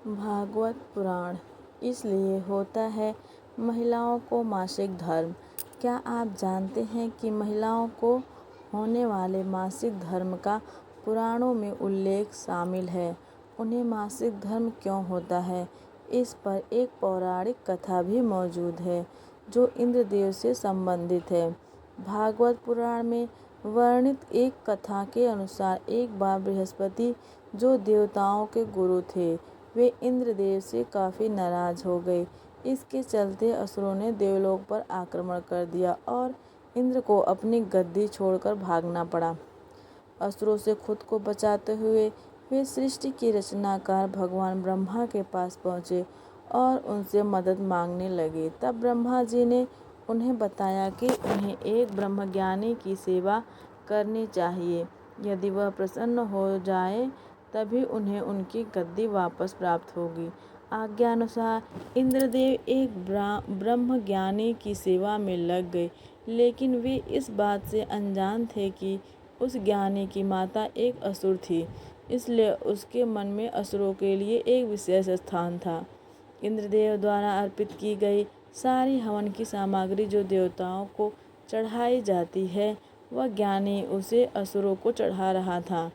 भागवत पुराण इसलिए होता है महिलाओं को मासिक धर्म। क्या आप जानते हैं कि महिलाओं को होने वाले मासिक धर्म का पुराणों में उल्लेख शामिल है? उन्हें मासिक धर्म क्यों होता है, इस पर एक पौराणिक कथा भी मौजूद है जो इंद्रदेव से संबंधित है। भागवत पुराण में वर्णित एक कथा के अनुसार एक बार बृहस्पति, जो देवताओं के गुरु थे, वे इंद्रदेव से काफ़ी नाराज़ हो गए। इसके चलते असुरों ने देवलोक पर आक्रमण कर दिया और इंद्र को अपनी गद्दी छोड़कर भागना पड़ा। असुरों से खुद को बचाते हुए वे सृष्टि के रचनाकार भगवान ब्रह्मा के पास पहुँचे और उनसे मदद मांगने लगे। तब ब्रह्मा जी ने उन्हें बताया कि उन्हें एक ब्रह्मज्ञानी की सेवा करनी चाहिए। यदि वह प्रसन्न हो जाए तभी उन्हें उनकी गद्दी वापस प्राप्त होगी। आज्ञानुसार इंद्रदेव एक ब्रह्मज्ञानी की सेवा में लग गए, लेकिन वे इस बात से अनजान थे कि उस ज्ञानी की माता एक असुर थी, इसलिए उसके मन में असुरों के लिए एक विशेष स्थान था। इंद्रदेव द्वारा अर्पित की गई सारी हवन की सामग्री जो देवताओं को चढ़ाई जाती है, वह ज्ञानी उसे असुरों को चढ़ा रहा था।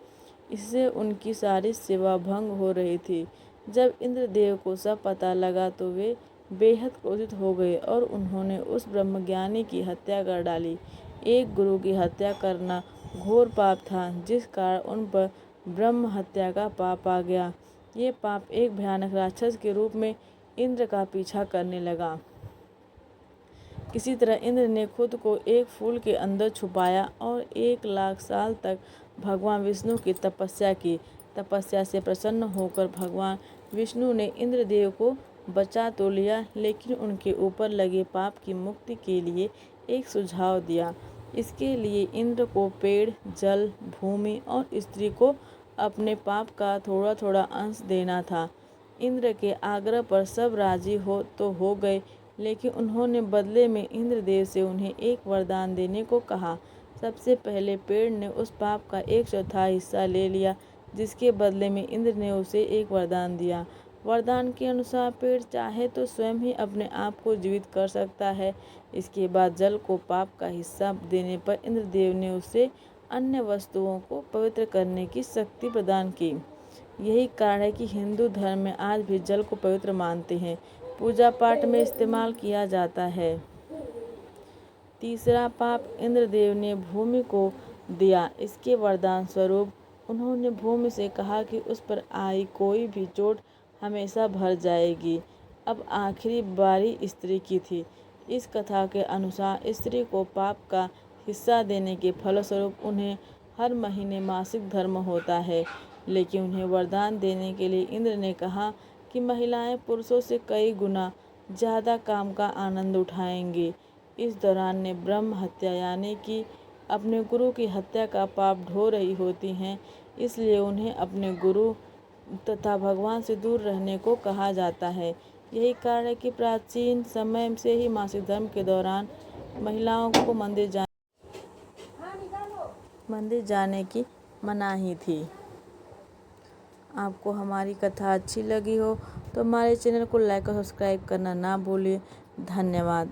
इससे उनकी सारी सेवा भंग हो रही थी। जब इंद्रदेव को सब पता लगा तो वे बेहद क्रोधित हो गए और उन्होंने उस ब्रह्मज्ञानी की हत्या कर डाली। एक गुरु की हत्या करना घोर पाप था, जिस कारण उन पर ब्रह्म हत्या का पाप आ गया। ये पाप एक भयानक राक्षस के रूप में इंद्र का पीछा करने लगा। किसी तरह इंद्र ने खुद को एक फूल के अंदर छुपाया और 1,00,000 साल तक भगवान विष्णु की तपस्या की। तपस्या से प्रसन्न होकर भगवान विष्णु ने इंद्रदेव को बचा तो लिया, लेकिन उनके ऊपर लगे पाप की मुक्ति के लिए एक सुझाव दिया। इसके लिए इंद्र को पेड़, जल, भूमि और स्त्री को अपने पाप का थोड़ा थोड़ा अंश देना था। इंद्र के आग्रह पर सब राजी हो गए, लेकिन उन्होंने बदले में इंद्रदेव से उन्हें एक वरदान देने को कहा। सबसे पहले पेड़ ने उस पाप का 1/4 हिस्सा ले लिया, जिसके बदले में इंद्र ने उसे एक वरदान दिया। वरदान के अनुसार पेड़ चाहे तो स्वयं ही अपने आप को जीवित कर सकता है। इसके बाद जल को पाप का हिस्सा देने पर इंद्रदेव ने उसे अन्य वस्तुओं को पवित्र करने की शक्ति प्रदान की। यही कारण है कि हिंदू धर्म में आज भी जल को पवित्र मानते हैं, पूजा पाठ में इस्तेमाल किया जाता है। तीसरा पाप इंद्रदेव ने भूमि को दिया। इसके वरदान स्वरूप उन्होंने भूमि से कहा कि उस पर आई कोई भी चोट हमेशा भर जाएगी। अब आखिरी बारी स्त्री की थी। इस कथा के अनुसार स्त्री को पाप का हिस्सा देने के फलस्वरूप उन्हें हर महीने मासिक धर्म होता है, लेकिन उन्हें वरदान देने के लिए इंद्र ने कहा कि महिलाएं पुरुषों से कई गुना ज़्यादा काम का आनंद उठाएंगी। इस दौरान ने ब्रह्म हत्या यानी कि अपने गुरु की हत्या का पाप ढो रही होती हैं, इसलिए उन्हें अपने गुरु तथा भगवान से दूर रहने को कहा जाता है। यही कारण है कि प्राचीन समय से ही मासिक धर्म के दौरान महिलाओं को मंदिर जाने की मनाही थी। आपको हमारी कथा अच्छी लगी हो तो हमारे चैनल को लाइक और सब्सक्राइब करना ना भूलिए। धन्यवाद।